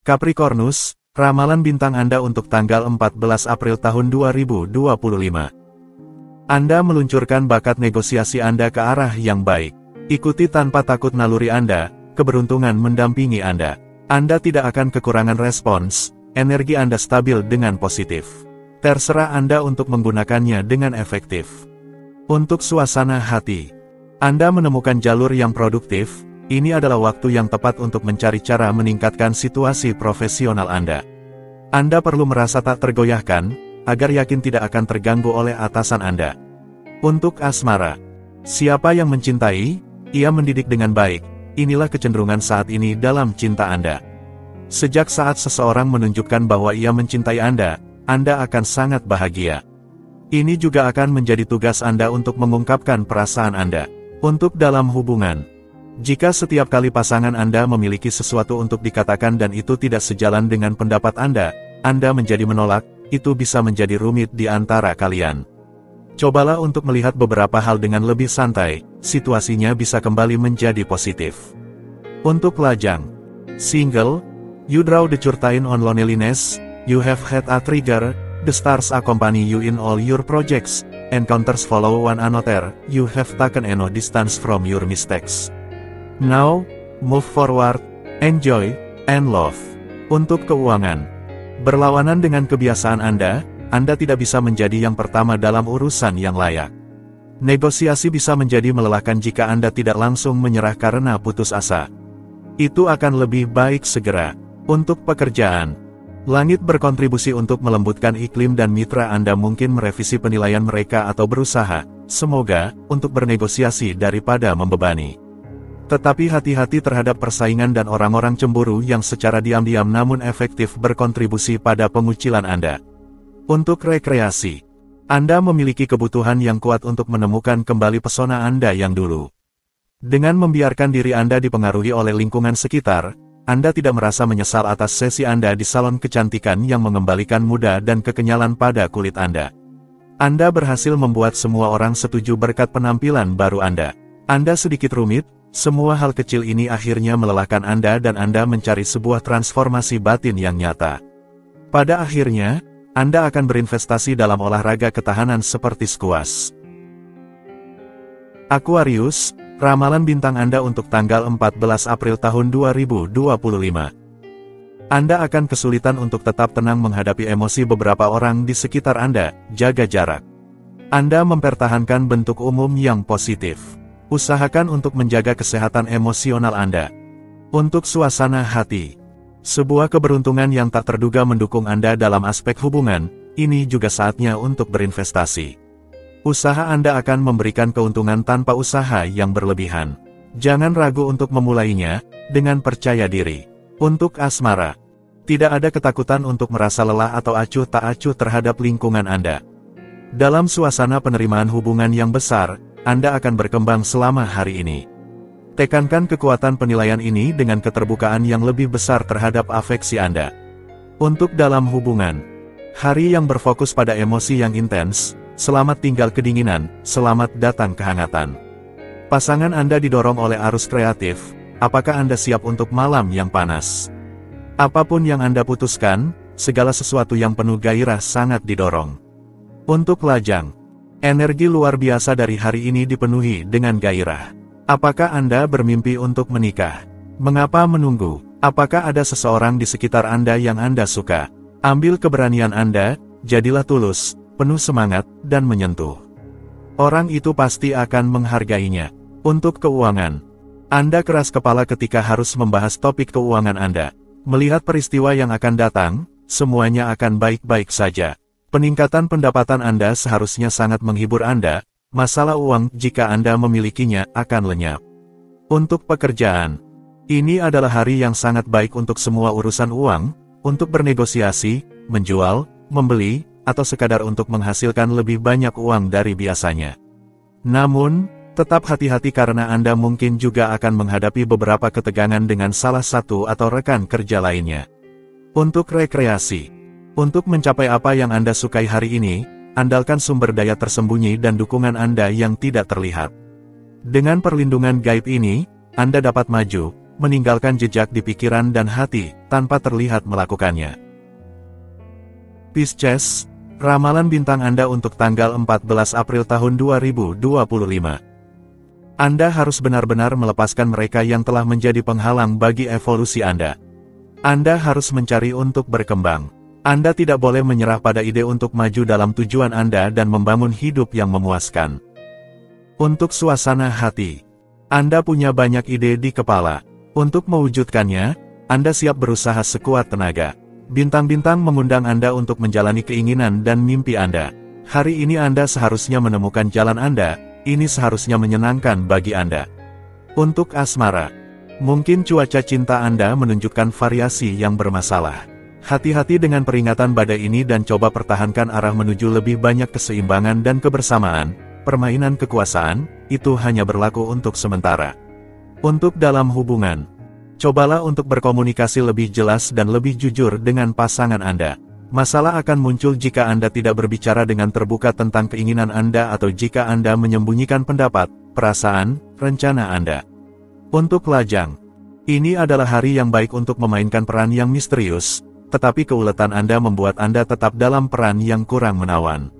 Capricornus, ramalan bintang Anda untuk tanggal 14 April tahun 2025. Anda meluncurkan bakat negosiasi Anda ke arah yang baik. Ikuti tanpa takut naluri Anda, keberuntungan mendampingi Anda. Anda tidak akan kekurangan respons, energi Anda stabil dengan positif. Terserah Anda untuk menggunakannya dengan efektif. Untuk suasana hati, Anda menemukan jalur yang produktif. Ini adalah waktu yang tepat untuk mencari cara meningkatkan situasi profesional Anda. Anda perlu merasa tak tergoyahkan, agar yakin tidak akan terganggu oleh atasan Anda. Untuk asmara, siapa yang mencintai, ia mendidik dengan baik. Inilah kecenderungan saat ini dalam cinta Anda. Sejak saat seseorang menunjukkan bahwa ia mencintai Anda akan sangat bahagia. Ini juga akan menjadi tugas Anda untuk mengungkapkan perasaan Anda. Untuk dalam hubungan, jika setiap kali pasangan Anda memiliki sesuatu untuk dikatakan dan itu tidak sejalan dengan pendapat Anda menjadi menolak, itu bisa menjadi rumit di antara kalian. Cobalah untuk melihat beberapa hal dengan lebih santai, situasinya bisa kembali menjadi positif. Untuk lajang, single, you draw the curtain on loneliness, you have had a trigger, the stars accompany you in all your projects, encounters follow one another, you have taken enough distance from your mistakes. Now, move forward, enjoy, and love. Untuk keuangan, berlawanan dengan kebiasaan Anda tidak bisa menjadi yang pertama dalam urusan yang layak. Negosiasi bisa menjadi melelahkan jika Anda tidak langsung menyerah karena putus asa. Itu akan lebih baik segera. Untuk pekerjaan, langit berkontribusi untuk melembutkan iklim dan mitra Anda mungkin merevisi penilaian mereka atau berusaha, semoga, untuk bernegosiasi daripada membebani. Tetapi hati-hati terhadap persaingan dan orang-orang cemburu yang secara diam-diam namun efektif berkontribusi pada pengucilan Anda. Untuk rekreasi, Anda memiliki kebutuhan yang kuat untuk menemukan kembali pesona Anda yang dulu. Dengan membiarkan diri Anda dipengaruhi oleh lingkungan sekitar, Anda tidak merasa menyesal atas sesi Anda di salon kecantikan yang mengembalikan muda dan kekenyalan pada kulit Anda. Anda berhasil membuat semua orang setuju berkat penampilan baru Anda. Anda sedikit rumit. Semua hal kecil ini akhirnya melelahkan Anda dan Anda mencari sebuah transformasi batin yang nyata. Pada akhirnya, Anda akan berinvestasi dalam olahraga ketahanan seperti squash. Aquarius, ramalan bintang Anda untuk tanggal 14 April tahun 2025. Anda akan kesulitan untuk tetap tenang menghadapi emosi beberapa orang di sekitar Anda, jaga jarak. Anda mempertahankan bentuk umum yang positif. Usahakan untuk menjaga kesehatan emosional Anda. Untuk suasana hati, sebuah keberuntungan yang tak terduga mendukung Anda dalam aspek hubungan, ini juga saatnya untuk berinvestasi. Usaha Anda akan memberikan keuntungan tanpa usaha yang berlebihan. Jangan ragu untuk memulainya, dengan percaya diri. Untuk asmara, tidak ada ketakutan untuk merasa lelah atau acuh tak acuh terhadap lingkungan Anda. Dalam suasana penerimaan hubungan yang besar, Anda akan berkembang selama hari ini. Tekankan kekuatan penilaian ini dengan keterbukaan yang lebih besar terhadap afeksi Anda. Untuk dalam hubungan, hari yang berfokus pada emosi yang intens, selamat tinggal kedinginan, selamat datang kehangatan. Pasangan Anda didorong oleh arus kreatif, apakah Anda siap untuk malam yang panas? Apapun yang Anda putuskan, segala sesuatu yang penuh gairah sangat didorong. Untuk lajang, energi luar biasa dari hari ini dipenuhi dengan gairah. Apakah Anda bermimpi untuk menikah? Mengapa menunggu? Apakah ada seseorang di sekitar Anda yang Anda suka? Ambil keberanian Anda, jadilah tulus, penuh semangat, dan menyentuh. Orang itu pasti akan menghargainya. Untuk keuangan, Anda keras kepala ketika harus membahas topik keuangan Anda. Melihat peristiwa yang akan datang, semuanya akan baik-baik saja. Peningkatan pendapatan Anda seharusnya sangat menghibur Anda, masalah uang jika Anda memilikinya akan lenyap. Untuk pekerjaan, ini adalah hari yang sangat baik untuk semua urusan uang, untuk bernegosiasi, menjual, membeli, atau sekadar untuk menghasilkan lebih banyak uang dari biasanya. Namun, tetap hati-hati karena Anda mungkin juga akan menghadapi beberapa ketegangan dengan salah satu atau rekan kerja lainnya. Untuk rekreasi, untuk mencapai apa yang Anda sukai hari ini, andalkan sumber daya tersembunyi dan dukungan Anda yang tidak terlihat. Dengan perlindungan gaib ini, Anda dapat maju, meninggalkan jejak di pikiran dan hati, tanpa terlihat melakukannya. Pisces, ramalan bintang Anda untuk tanggal 14 April tahun 2025. Anda harus benar-benar melepaskan mereka yang telah menjadi penghalang bagi evolusi Anda. Anda harus mencari untuk berkembang. Anda tidak boleh menyerah pada ide untuk maju dalam tujuan Anda dan membangun hidup yang memuaskan. Untuk suasana hati, Anda punya banyak ide di kepala. Untuk mewujudkannya, Anda siap berusaha sekuat tenaga. Bintang-bintang mengundang Anda untuk menjalani keinginan dan mimpi Anda. Hari ini Anda seharusnya menemukan jalan Anda, ini seharusnya menyenangkan bagi Anda. Untuk asmara, mungkin cuaca cinta Anda menunjukkan variasi yang bermasalah. Hati-hati dengan peringatan badai ini dan coba pertahankan arah menuju lebih banyak keseimbangan dan kebersamaan. Permainan kekuasaan, itu hanya berlaku untuk sementara. Untuk dalam hubungan, cobalah untuk berkomunikasi lebih jelas dan lebih jujur dengan pasangan Anda. Masalah akan muncul jika Anda tidak berbicara dengan terbuka tentang keinginan Anda atau jika Anda menyembunyikan pendapat, perasaan, rencana Anda. Untuk lajang, ini adalah hari yang baik untuk memainkan peran yang misterius, tetapi keuletan Anda membuat Anda tetap dalam peran yang kurang menawan.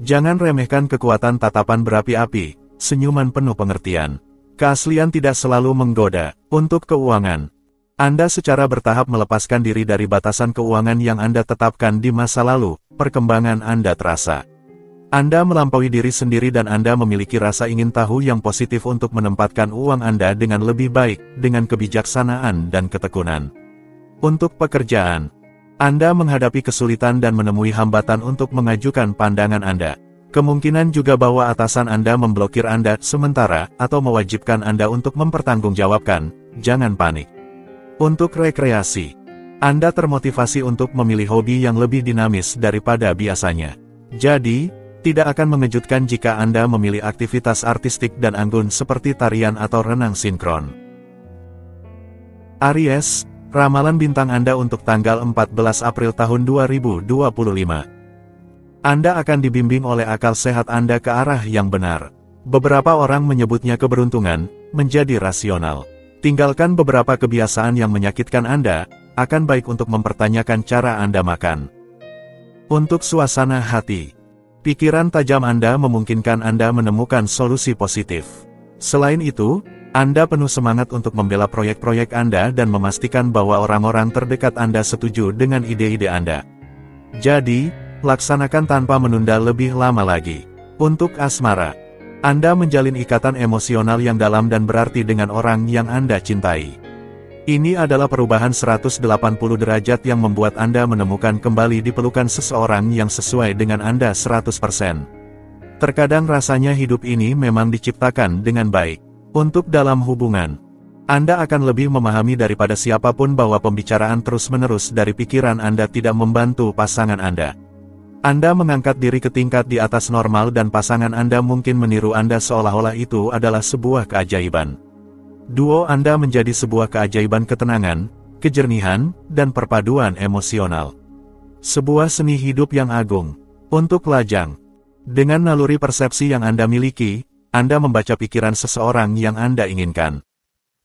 Jangan remehkan kekuatan tatapan berapi-api, senyuman penuh pengertian. Keaslian tidak selalu menggoda. Untuk keuangan, Anda secara bertahap melepaskan diri dari batasan keuangan yang Anda tetapkan di masa lalu, perkembangan Anda terasa. Anda melampaui diri sendiri dan Anda memiliki rasa ingin tahu yang positif untuk menempatkan uang Anda dengan lebih baik, dengan kebijaksanaan dan ketekunan. Untuk pekerjaan, Anda menghadapi kesulitan dan menemui hambatan untuk mengajukan pandangan Anda. Kemungkinan juga bahwa atasan Anda memblokir Anda sementara, atau mewajibkan Anda untuk mempertanggungjawabkan. Jangan panik. Untuk rekreasi, Anda termotivasi untuk memilih hobi yang lebih dinamis daripada biasanya. Jadi, tidak akan mengejutkan jika Anda memilih aktivitas artistik dan anggun seperti tarian atau renang sinkron. Aries, ramalan bintang Anda untuk tanggal 14 April tahun 2025. Anda akan dibimbing oleh akal sehat Anda ke arah yang benar. Beberapa orang menyebutnya keberuntungan, menjadi rasional. Tinggalkan beberapa kebiasaan yang menyakitkan Anda, akan baik untuk mempertanyakan cara Anda makan. Untuk suasana hati, pikiran tajam Anda memungkinkan Anda menemukan solusi positif. Selain itu, Anda penuh semangat untuk membela proyek-proyek Anda dan memastikan bahwa orang-orang terdekat Anda setuju dengan ide-ide Anda. Jadi, laksanakan tanpa menunda lebih lama lagi. Untuk asmara, Anda menjalin ikatan emosional yang dalam dan berarti dengan orang yang Anda cintai. Ini adalah perubahan 180 derajat yang membuat Anda menemukan kembali di pelukan seseorang yang sesuai dengan Anda 100%. Terkadang rasanya hidup ini memang diciptakan dengan baik. Untuk dalam hubungan, Anda akan lebih memahami daripada siapapun bahwa pembicaraan terus-menerus dari pikiran Anda tidak membantu pasangan Anda. Anda mengangkat diri ke tingkat di atas normal dan pasangan Anda mungkin meniru Anda seolah-olah itu adalah sebuah keajaiban. Duo Anda menjadi sebuah keajaiban ketenangan, kejernihan, dan perpaduan emosional. Sebuah seni hidup yang agung. Untuk lajang, dengan naluri persepsi yang Anda miliki, Anda membaca pikiran seseorang yang Anda inginkan.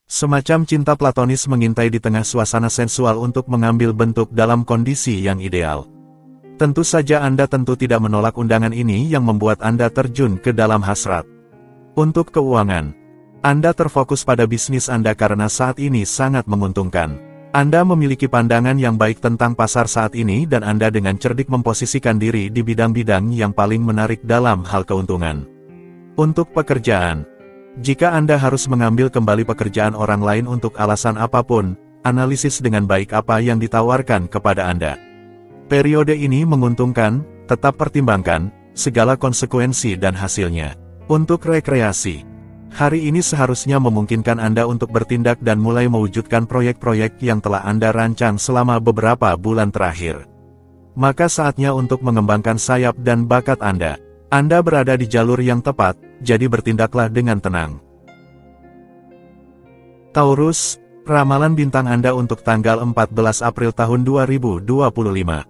Semacam cinta platonis mengintai di tengah suasana sensual untuk mengambil bentuk dalam kondisi yang ideal. Tentu saja Anda tentu tidak menolak undangan ini yang membuat Anda terjun ke dalam hasrat. Untuk keuangan, Anda terfokus pada bisnis Anda karena saat ini sangat menguntungkan. Anda memiliki pandangan yang baik tentang pasar saat ini dan Anda dengan cerdik memposisikan diri di bidang-bidang yang paling menarik dalam hal keuntungan. Untuk pekerjaan, jika Anda harus mengambil kembali pekerjaan orang lain untuk alasan apapun, analisis dengan baik apa yang ditawarkan kepada Anda. Periode ini menguntungkan, tetap pertimbangkan segala konsekuensi dan hasilnya. Untuk rekreasi, hari ini seharusnya memungkinkan Anda untuk bertindak dan mulai mewujudkan proyek-proyek yang telah Anda rancang selama beberapa bulan terakhir. Maka saatnya untuk mengembangkan sayap dan bakat Anda. Anda berada di jalur yang tepat, jadi bertindaklah dengan tenang. Taurus, ramalan bintang Anda untuk tanggal 14 April tahun 2025.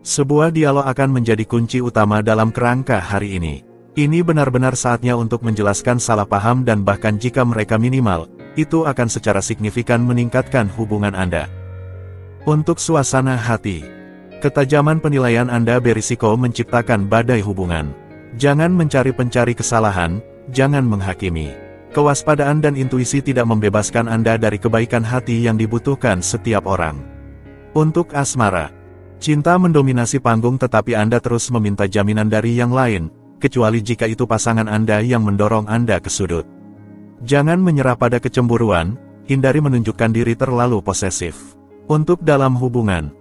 Sebuah dialog akan menjadi kunci utama dalam kerangka hari ini. Ini benar-benar saatnya untuk menjelaskan salah paham dan bahkan jika mereka minimal, itu akan secara signifikan meningkatkan hubungan Anda. Untuk suasana hati, ketajaman penilaian Anda berisiko menciptakan badai hubungan. Jangan mencari-pencari kesalahan, jangan menghakimi. Kewaspadaan dan intuisi tidak membebaskan Anda dari kebaikan hati yang dibutuhkan setiap orang. Untuk asmara, cinta mendominasi panggung tetapi Anda terus meminta jaminan dari yang lain, kecuali jika itu pasangan Anda yang mendorong Anda ke sudut. Jangan menyerah pada kecemburuan, hindari menunjukkan diri terlalu posesif. Untuk dalam hubungan,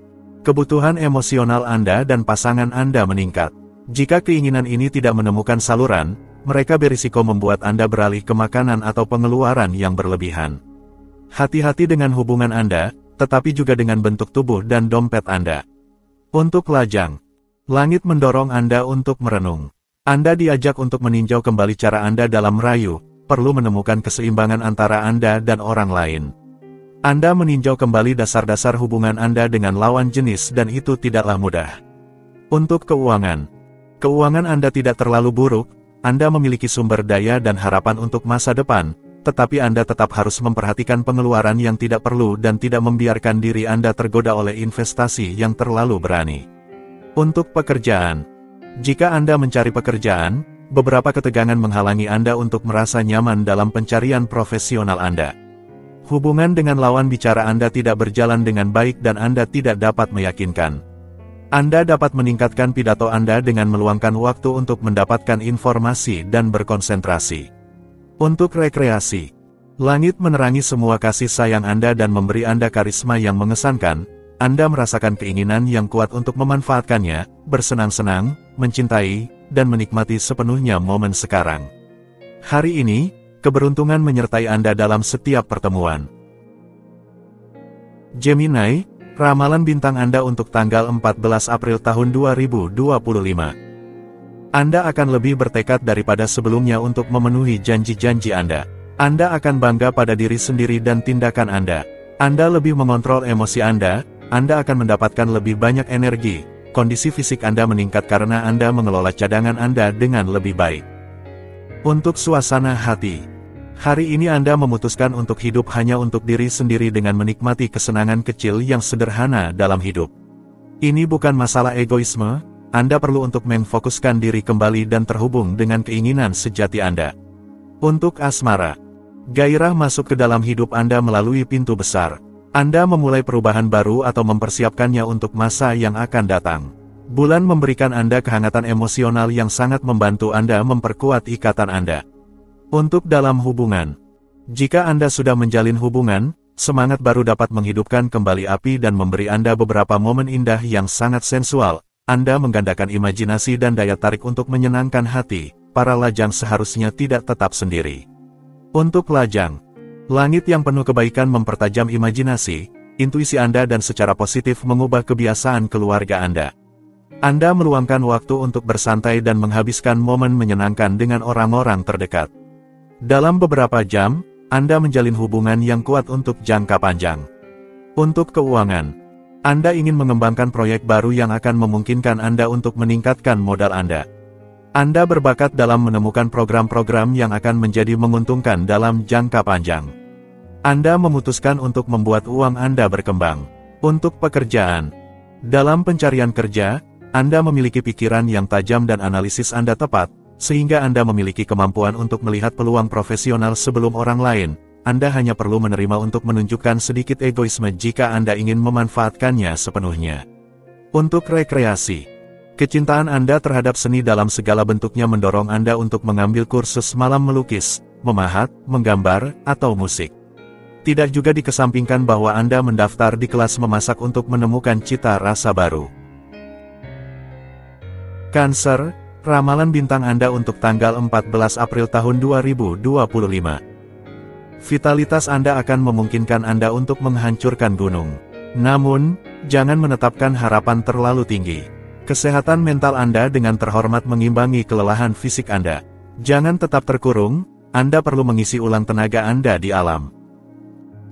kebutuhan emosional Anda dan pasangan Anda meningkat. Jika keinginan ini tidak menemukan saluran, mereka berisiko membuat Anda beralih ke makanan atau pengeluaran yang berlebihan. Hati-hati dengan hubungan Anda, tetapi juga dengan bentuk tubuh dan dompet Anda. Untuk lajang, langit mendorong Anda untuk merenung. Anda diajak untuk meninjau kembali cara Anda dalam merayu, perlu menemukan keseimbangan antara Anda dan orang lain. Anda meninjau kembali dasar-dasar hubungan Anda dengan lawan jenis dan itu tidaklah mudah. Untuk keuangan, keuangan Anda tidak terlalu buruk, Anda memiliki sumber daya dan harapan untuk masa depan, tetapi Anda tetap harus memperhatikan pengeluaran yang tidak perlu dan tidak membiarkan diri Anda tergoda oleh investasi yang terlalu berani. Untuk pekerjaan, jika Anda mencari pekerjaan, beberapa ketegangan menghalangi Anda untuk merasa nyaman dalam pencarian profesional Anda. Hubungan dengan lawan bicara Anda tidak berjalan dengan baik dan Anda tidak dapat meyakinkan. Anda dapat meningkatkan pidato Anda dengan meluangkan waktu untuk mendapatkan informasi dan berkonsentrasi. Untuk rekreasi, langit menerangi semua kasih sayang Anda dan memberi Anda karisma yang mengesankan. Anda merasakan keinginan yang kuat untuk memanfaatkannya, bersenang-senang, mencintai, dan menikmati sepenuhnya momen sekarang. Hari ini, keberuntungan menyertai Anda dalam setiap pertemuan. Gemini, ramalan bintang Anda untuk tanggal 14 April tahun 2025. Anda akan lebih bertekad daripada sebelumnya untuk memenuhi janji-janji Anda. Anda akan bangga pada diri sendiri dan tindakan Anda. Anda lebih mengontrol emosi Anda akan mendapatkan lebih banyak energi. Kondisi fisik Anda meningkat karena Anda mengelola cadangan Anda dengan lebih baik. Untuk suasana hati, hari ini Anda memutuskan untuk hidup hanya untuk diri sendiri dengan menikmati kesenangan kecil yang sederhana dalam hidup. Ini bukan masalah egoisme, Anda perlu untuk memfokuskan diri kembali dan terhubung dengan keinginan sejati Anda. Untuk asmara, gairah masuk ke dalam hidup Anda melalui pintu besar. Anda memulai perubahan baru atau mempersiapkannya untuk masa yang akan datang. Bulan memberikan Anda kehangatan emosional yang sangat membantu Anda memperkuat ikatan Anda. Untuk dalam hubungan, jika Anda sudah menjalin hubungan, semangat baru dapat menghidupkan kembali api dan memberi Anda beberapa momen indah yang sangat sensual. Anda menggandakan imajinasi dan daya tarik untuk menyenangkan hati. Para lajang seharusnya tidak tetap sendiri. Untuk lajang, langit yang penuh kebaikan mempertajam imajinasi, intuisi Anda dan secara positif mengubah kebiasaan keluarga Anda. Anda meluangkan waktu untuk bersantai dan menghabiskan momen menyenangkan dengan orang-orang terdekat. Dalam beberapa jam, Anda menjalin hubungan yang kuat untuk jangka panjang. Untuk keuangan, Anda ingin mengembangkan proyek baru yang akan memungkinkan Anda untuk meningkatkan modal Anda. Anda berbakat dalam menemukan program-program yang akan menjadi menguntungkan dalam jangka panjang. Anda memutuskan untuk membuat uang Anda berkembang. Untuk pekerjaan, dalam pencarian kerja, Anda memiliki pikiran yang tajam dan analisis Anda tepat, sehingga Anda memiliki kemampuan untuk melihat peluang profesional sebelum orang lain. Anda hanya perlu menerima untuk menunjukkan sedikit egoisme jika Anda ingin memanfaatkannya sepenuhnya. Untuk rekreasi, kecintaan Anda terhadap seni dalam segala bentuknya mendorong Anda untuk mengambil kursus malam melukis, memahat, menggambar, atau musik. Tidak juga dikesampingkan bahwa Anda mendaftar di kelas memasak untuk menemukan cita rasa baru. Cancer, ramalan bintang Anda untuk tanggal 14 April tahun 2025. Vitalitas Anda akan memungkinkan Anda untuk menghancurkan gunung. Namun, jangan menetapkan harapan terlalu tinggi. Kesehatan mental Anda dengan terhormat mengimbangi kelelahan fisik Anda. Jangan tetap terkurung, Anda perlu mengisi ulang tenaga Anda di alam.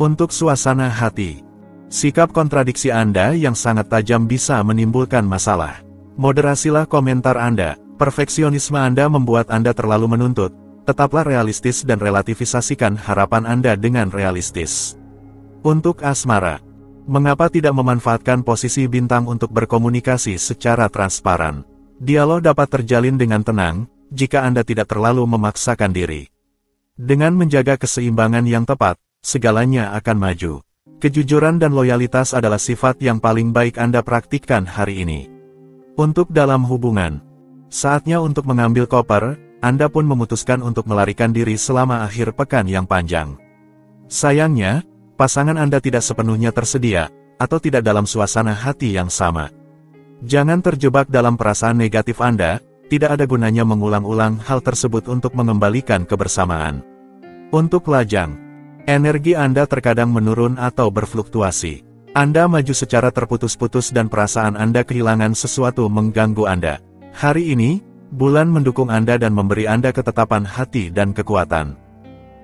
Untuk suasana hati, sikap kontradiksi Anda yang sangat tajam bisa menimbulkan masalah. Moderasilah komentar Anda. Perfeksionisme Anda membuat Anda terlalu menuntut, Tetaplah realistis dan relativisasikan harapan Anda dengan realistis. Untuk asmara, mengapa tidak memanfaatkan posisi bintang untuk berkomunikasi secara transparan? Dialog dapat terjalin dengan tenang, jika Anda tidak terlalu memaksakan diri. Dengan menjaga keseimbangan yang tepat, segalanya akan maju. Kejujuran dan loyalitas adalah sifat yang paling baik Anda praktikkan hari ini. Untuk dalam hubungan, saatnya untuk mengambil koper, Anda pun memutuskan untuk melarikan diri selama akhir pekan yang panjang. Sayangnya, pasangan Anda tidak sepenuhnya tersedia, atau tidak dalam suasana hati yang sama. Jangan terjebak dalam perasaan negatif Anda, tidak ada gunanya mengulang-ulang hal tersebut untuk mengembalikan kebersamaan. Untuk lajang, energi Anda terkadang menurun atau berfluktuasi. Anda maju secara terputus-putus dan perasaan Anda kehilangan sesuatu mengganggu Anda. Hari ini, bulan mendukung Anda dan memberi Anda ketetapan hati dan kekuatan.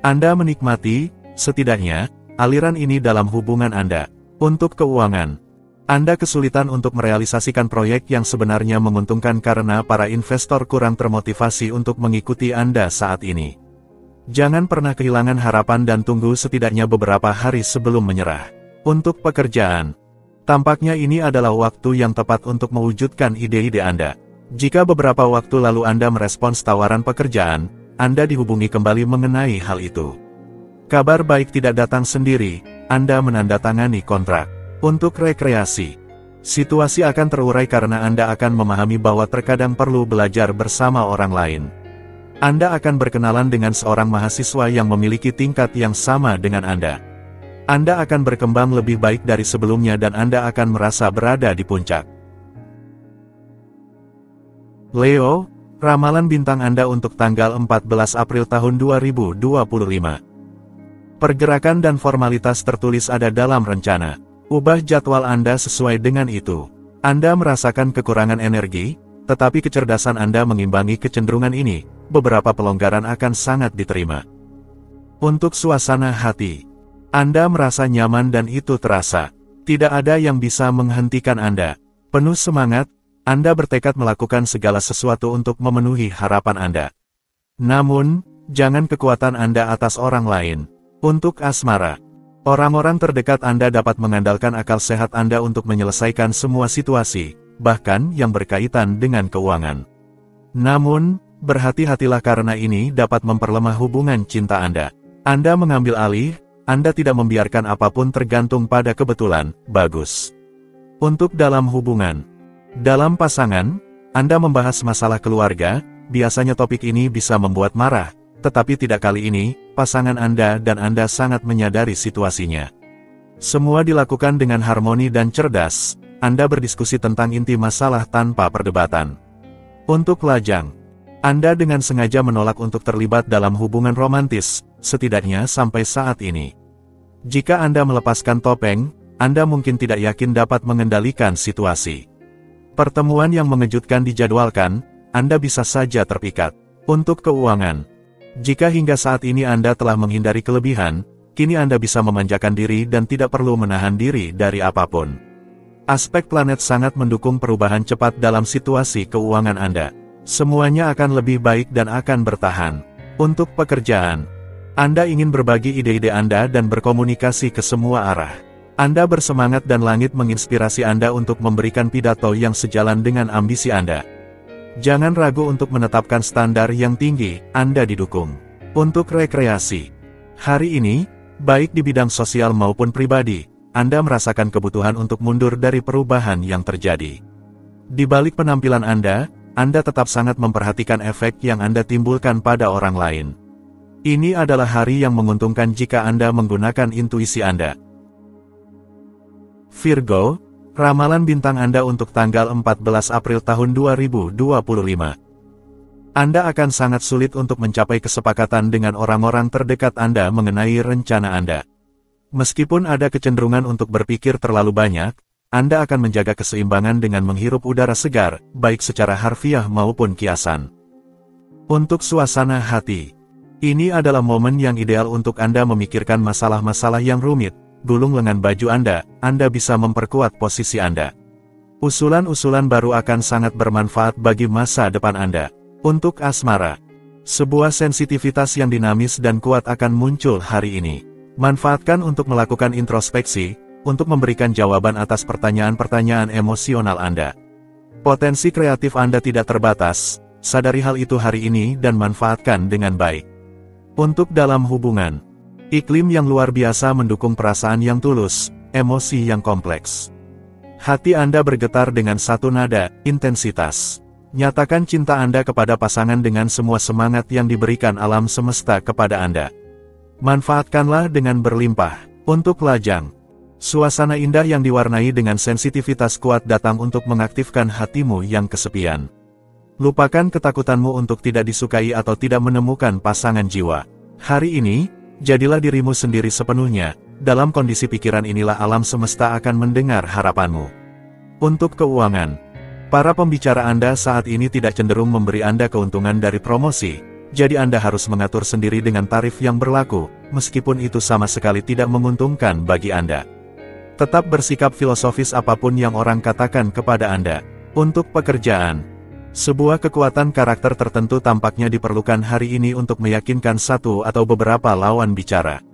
Anda menikmati, setidaknya, aliran ini dalam hubungan Anda. Untuk keuangan, Anda kesulitan untuk merealisasikan proyek yang sebenarnya menguntungkan karena para investor kurang termotivasi untuk mengikuti Anda saat ini. Jangan pernah kehilangan harapan dan tunggu setidaknya beberapa hari sebelum menyerah. Untuk pekerjaan, tampaknya ini adalah waktu yang tepat untuk mewujudkan ide-ide Anda. Jika beberapa waktu lalu Anda merespons tawaran pekerjaan, Anda dihubungi kembali mengenai hal itu. Kabar baik tidak datang sendiri, Anda menandatangani kontrak. Untuk rekreasi, situasi akan terurai karena Anda akan memahami bahwa terkadang perlu belajar bersama orang lain. Anda akan berkenalan dengan seorang mahasiswa yang memiliki tingkat yang sama dengan Anda. Anda akan berkembang lebih baik dari sebelumnya dan Anda akan merasa berada di puncak. Leo, ramalan bintang Anda untuk tanggal 14 April tahun 2025. Pergerakan dan formalitas tertulis ada dalam rencana. Ubah jadwal Anda sesuai dengan itu. Anda merasakan kekurangan energi, tetapi kecerdasan Anda mengimbangi kecenderungan ini. Beberapa pelonggaran akan sangat diterima. Untuk suasana hati, Anda merasa nyaman dan itu terasa. Tidak ada yang bisa menghentikan Anda. Penuh semangat, Anda bertekad melakukan segala sesuatu untuk memenuhi harapan Anda. Namun, jangan kekuatan Anda atas orang lain. Untuk asmara, orang-orang terdekat Anda dapat mengandalkan akal sehat Anda untuk menyelesaikan semua situasi, bahkan yang berkaitan dengan keuangan. Namun, berhati-hatilah karena ini dapat memperlemah hubungan cinta Anda. Anda mengambil alih, Anda tidak membiarkan apapun tergantung pada kebetulan, bagus. Untuk dalam hubungan, dalam pasangan, Anda membahas masalah keluarga, biasanya topik ini bisa membuat marah, tetapi tidak kali ini, pasangan Anda dan Anda sangat menyadari situasinya. Semua dilakukan dengan harmoni dan cerdas, Anda berdiskusi tentang inti masalah tanpa perdebatan. Untuk lajang, Anda dengan sengaja menolak untuk terlibat dalam hubungan romantis, setidaknya sampai saat ini. Jika Anda melepaskan topeng, Anda mungkin tidak yakin dapat mengendalikan situasi. Pertemuan yang mengejutkan dijadwalkan, Anda bisa saja terpikat. Untuk keuangan, jika hingga saat ini Anda telah menghindari kelebihan, kini Anda bisa memanjakan diri dan tidak perlu menahan diri dari apapun. Aspek planet sangat mendukung perubahan cepat dalam situasi keuangan Anda. Semuanya akan lebih baik dan akan bertahan. Untuk pekerjaan, Anda ingin berbagi ide-ide Anda dan berkomunikasi ke semua arah. Anda bersemangat dan langit menginspirasi Anda untuk memberikan pidato yang sejalan dengan ambisi Anda. Jangan ragu untuk menetapkan standar yang tinggi, Anda didukung. Untuk rekreasi, hari ini, baik di bidang sosial maupun pribadi, Anda merasakan kebutuhan untuk mundur dari perubahan yang terjadi. Di balik penampilan Anda tetap sangat memperhatikan efek yang Anda timbulkan pada orang lain. Ini adalah hari yang menguntungkan jika Anda menggunakan intuisi Anda. Virgo, ramalan bintang Anda untuk tanggal 14 April tahun 2025. Anda akan sangat sulit untuk mencapai kesepakatan dengan orang-orang terdekat Anda mengenai rencana Anda. Meskipun ada kecenderungan untuk berpikir terlalu banyak, Anda akan menjaga keseimbangan dengan menghirup udara segar, baik secara harfiah maupun kiasan. Untuk suasana hati, ini adalah momen yang ideal untuk Anda memikirkan masalah-masalah yang rumit. Gulung lengan baju Anda bisa memperkuat posisi Anda. Usulan-usulan baru akan sangat bermanfaat bagi masa depan Anda. Untuk asmara, Sebuah sensitivitas yang dinamis dan kuat akan muncul hari ini. Manfaatkan untuk melakukan introspeksi, untuk memberikan jawaban atas pertanyaan-pertanyaan emosional Anda. Potensi kreatif Anda tidak terbatas, sadari hal itu hari ini dan manfaatkan dengan baik. Untuk dalam hubungan, iklim yang luar biasa mendukung perasaan yang tulus, emosi yang kompleks. Hati Anda bergetar dengan satu nada, intensitas. Nyatakan cinta Anda kepada pasangan dengan semua semangat yang diberikan alam semesta kepada Anda. Manfaatkanlah dengan berlimpah. Untuk lajang, suasana indah yang diwarnai dengan sensitivitas kuat datang untuk mengaktifkan hatimu yang kesepian. Lupakan ketakutanmu untuk tidak disukai atau tidak menemukan pasangan jiwa. Hari ini, jadilah dirimu sendiri sepenuhnya. Dalam kondisi pikiran inilah alam semesta akan mendengar harapanmu. Untuk keuangan, para pembicara Anda saat ini tidak cenderung memberi Anda keuntungan dari promosi, jadi Anda harus mengatur sendiri dengan tarif yang berlaku, meskipun itu sama sekali tidak menguntungkan bagi Anda. Tetap bersikap filosofis apapun yang orang katakan kepada Anda. Untuk pekerjaan, sebuah kekuatan karakter tertentu tampaknya diperlukan hari ini untuk meyakinkan satu atau beberapa lawan bicara.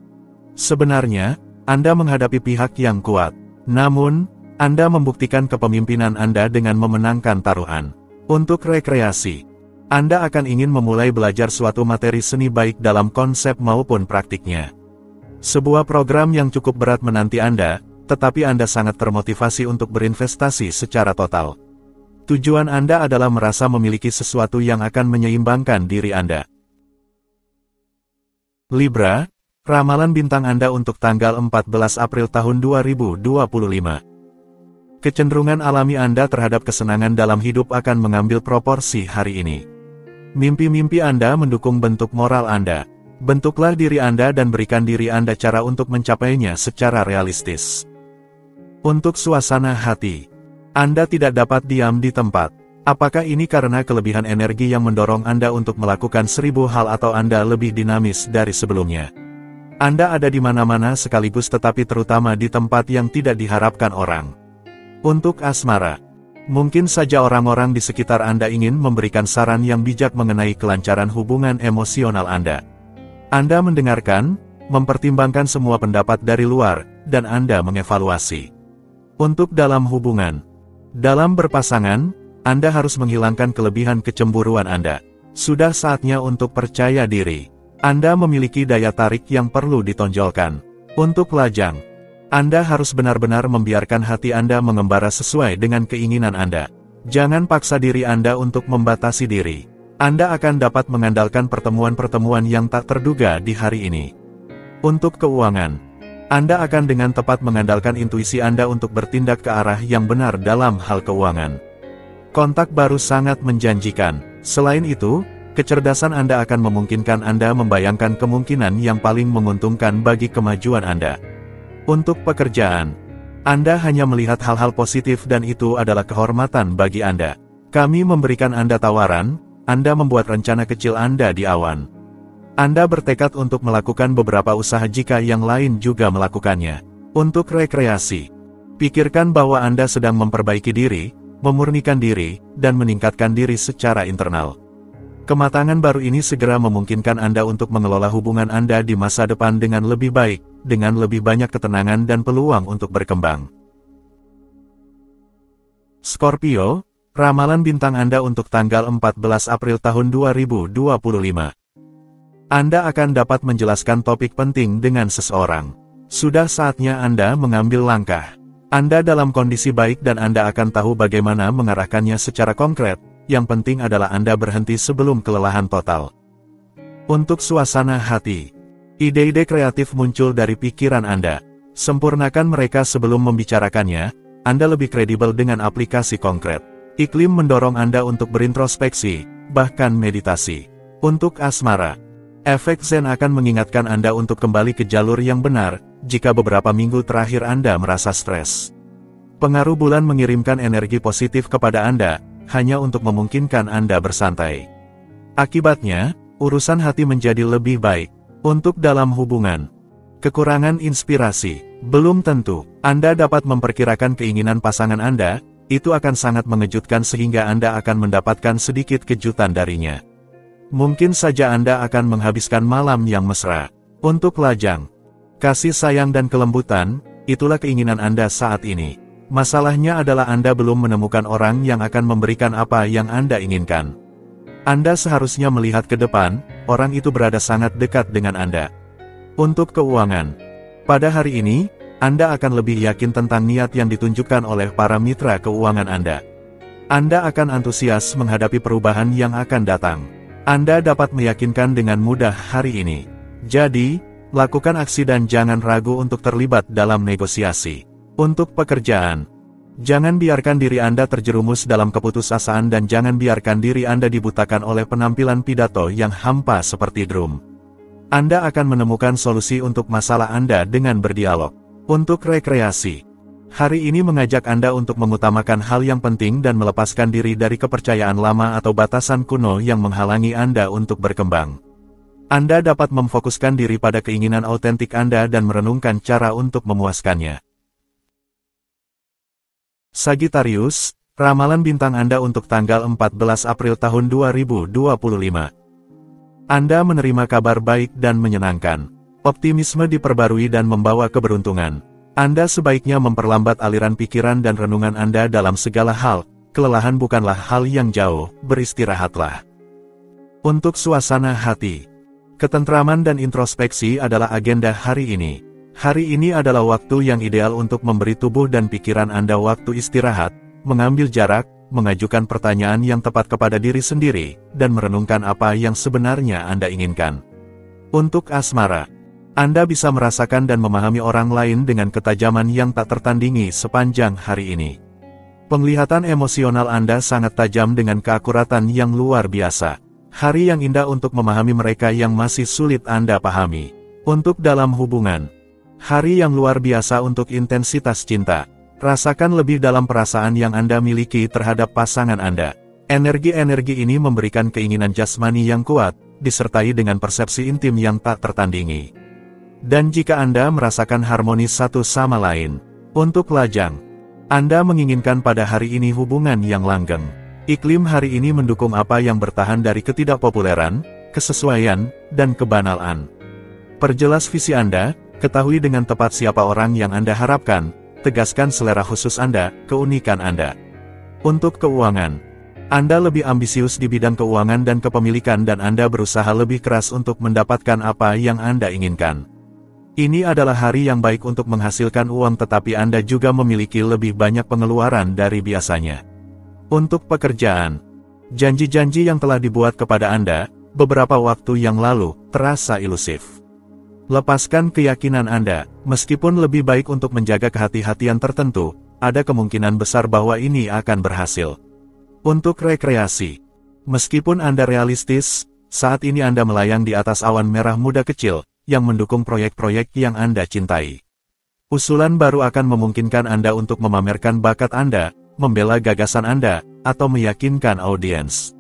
Sebenarnya, Anda menghadapi pihak yang kuat, namun, Anda membuktikan kepemimpinan Anda dengan memenangkan taruhan. Untuk rekreasi, Anda akan ingin memulai belajar suatu materi seni baik dalam konsep maupun praktiknya. Sebuah program yang cukup berat menanti Anda, tetapi Anda sangat termotivasi untuk berinvestasi secara total. Tujuan Anda adalah merasa memiliki sesuatu yang akan menyeimbangkan diri Anda. Libra, ramalan bintang Anda untuk tanggal 14 April tahun 2025. Kecenderungan alami Anda terhadap kesenangan dalam hidup akan mengambil proporsi hari ini. Mimpi-mimpi Anda mendukung bentuk moral Anda. Bentuklah diri Anda dan berikan diri Anda cara untuk mencapainya secara realistis. Untuk suasana hati, Anda tidak dapat diam di tempat. Apakah ini karena kelebihan energi yang mendorong Anda untuk melakukan 1000 hal atau Anda lebih dinamis dari sebelumnya? Anda ada di mana-mana sekaligus tetapi terutama di tempat yang tidak diharapkan orang. Untuk asmara, mungkin saja orang-orang di sekitar Anda ingin memberikan saran yang bijak mengenai kelancaran hubungan emosional Anda. Anda mendengarkan, mempertimbangkan semua pendapat dari luar, dan Anda mengevaluasi. Untuk dalam hubungan, dalam berpasangan, Anda harus menghilangkan kelebihan kecemburuan Anda. Sudah saatnya untuk percaya diri. Anda memiliki daya tarik yang perlu ditonjolkan. Untuk lajang, Anda harus benar-benar membiarkan hati Anda mengembara sesuai dengan keinginan Anda. Jangan paksa diri Anda untuk membatasi diri. Anda akan dapat mengandalkan pertemuan-pertemuan yang tak terduga di hari ini. Untuk keuangan, Anda akan dengan tepat mengandalkan intuisi Anda untuk bertindak ke arah yang benar dalam hal keuangan. Kontak baru sangat menjanjikan. Selain itu, kecerdasan Anda akan memungkinkan Anda membayangkan kemungkinan yang paling menguntungkan bagi kemajuan Anda. Untuk pekerjaan, Anda hanya melihat hal-hal positif dan itu adalah kehormatan bagi Anda. Kami memberikan Anda tawaran, Anda membuat rencana kecil Anda di awan. Anda bertekad untuk melakukan beberapa usaha jika yang lain juga melakukannya. Untuk rekreasi, pikirkan bahwa Anda sedang memperbaiki diri, memurnikan diri, dan meningkatkan diri secara internal. Kematangan baru ini segera memungkinkan Anda untuk mengelola hubungan Anda di masa depan dengan lebih baik, dengan lebih banyak ketenangan dan peluang untuk berkembang. Scorpio, ramalan bintang Anda untuk tanggal 14 April tahun 2025. Anda akan dapat menjelaskan topik penting dengan seseorang. Sudah saatnya Anda mengambil langkah. Anda dalam kondisi baik dan Anda akan tahu bagaimana mengarahkannya secara konkret. Yang penting adalah Anda berhenti sebelum kelelahan total. Untuk suasana hati, ide-ide kreatif muncul dari pikiran Anda. Sempurnakan mereka sebelum membicarakannya, Anda lebih kredibel dengan aplikasi konkret. Iklim mendorong Anda untuk berintrospeksi, bahkan meditasi. Untuk asmara, efek Zen akan mengingatkan Anda untuk kembali ke jalur yang benar, jika beberapa minggu terakhir Anda merasa stres. Pengaruh bulan mengirimkan energi positif kepada Anda, hanya untuk memungkinkan Anda bersantai. Akibatnya, urusan hati menjadi lebih baik. Untuk dalam hubungan, kekurangan inspirasi, belum tentu. Anda dapat memperkirakan keinginan pasangan Anda, itu akan sangat mengejutkan sehingga Anda akan mendapatkan sedikit kejutan darinya. Mungkin saja Anda akan menghabiskan malam yang mesra. Untuk lajang, kasih sayang dan kelembutan, itulah keinginan Anda saat ini. Masalahnya adalah Anda belum menemukan orang yang akan memberikan apa yang Anda inginkan. Anda seharusnya melihat ke depan, orang itu berada sangat dekat dengan Anda. Untuk keuangan, pada hari ini, Anda akan lebih yakin tentang niat yang ditunjukkan oleh para mitra keuangan Anda. Anda akan antusias menghadapi perubahan yang akan datang. Anda dapat meyakinkan dengan mudah hari ini. Jadi, lakukan aksi dan jangan ragu untuk terlibat dalam negosiasi. Untuk pekerjaan, jangan biarkan diri Anda terjerumus dalam keputusasaan dan jangan biarkan diri Anda dibutakan oleh penampilan pidato yang hampa seperti drum. Anda akan menemukan solusi untuk masalah Anda dengan berdialog. Untuk rekreasi, hari ini mengajak Anda untuk mengutamakan hal yang penting dan melepaskan diri dari kepercayaan lama atau batasan kuno yang menghalangi Anda untuk berkembang. Anda dapat memfokuskan diri pada keinginan autentik Anda dan merenungkan cara untuk memuaskannya. Sagittarius, ramalan bintang Anda untuk tanggal 14 April tahun 2025. Anda menerima kabar baik dan menyenangkan. Optimisme diperbarui dan membawa keberuntungan. Anda sebaiknya memperlambat aliran pikiran dan renungan Anda dalam segala hal. Kelelahan bukanlah hal yang jauh, beristirahatlah. Untuk suasana hati, ketentraman dan introspeksi adalah agenda hari ini. Hari ini adalah waktu yang ideal untuk memberi tubuh dan pikiran Anda waktu istirahat, mengambil jarak, mengajukan pertanyaan yang tepat kepada diri sendiri, dan merenungkan apa yang sebenarnya Anda inginkan. Untuk asmara, Anda bisa merasakan dan memahami orang lain dengan ketajaman yang tak tertandingi sepanjang hari ini. Penglihatan emosional Anda sangat tajam dengan keakuratan yang luar biasa. Hari yang indah untuk memahami mereka yang masih sulit Anda pahami. Untuk dalam hubungan, hari yang luar biasa untuk intensitas cinta. Rasakan lebih dalam perasaan yang Anda miliki terhadap pasangan Anda. Energi-energi ini memberikan keinginan jasmani yang kuat, disertai dengan persepsi intim yang tak tertandingi. Dan jika Anda merasakan harmonis satu sama lain, untuk lajang, Anda menginginkan pada hari ini hubungan yang langgeng. Iklim hari ini mendukung apa yang bertahan dari ketidakpopuleran, kesesuaian, dan kebanalan. Perjelas visi Anda, ketahui dengan tepat siapa orang yang Anda harapkan, tegaskan selera khusus Anda, keunikan Anda. Untuk keuangan, Anda lebih ambisius di bidang keuangan dan kepemilikan dan Anda berusaha lebih keras untuk mendapatkan apa yang Anda inginkan. Ini adalah hari yang baik untuk menghasilkan uang tetapi Anda juga memiliki lebih banyak pengeluaran dari biasanya. Untuk pekerjaan, janji-janji yang telah dibuat kepada Anda, beberapa waktu yang lalu, terasa ilusif. Lepaskan keyakinan Anda, meskipun lebih baik untuk menjaga kehati-hatian tertentu, ada kemungkinan besar bahwa ini akan berhasil. Untuk rekreasi, meskipun Anda realistis, saat ini Anda melayang di atas awan merah muda kecil, yang mendukung proyek-proyek yang Anda cintai. Usulan baru akan memungkinkan Anda untuk memamerkan bakat Anda, membela gagasan Anda, atau meyakinkan audiens.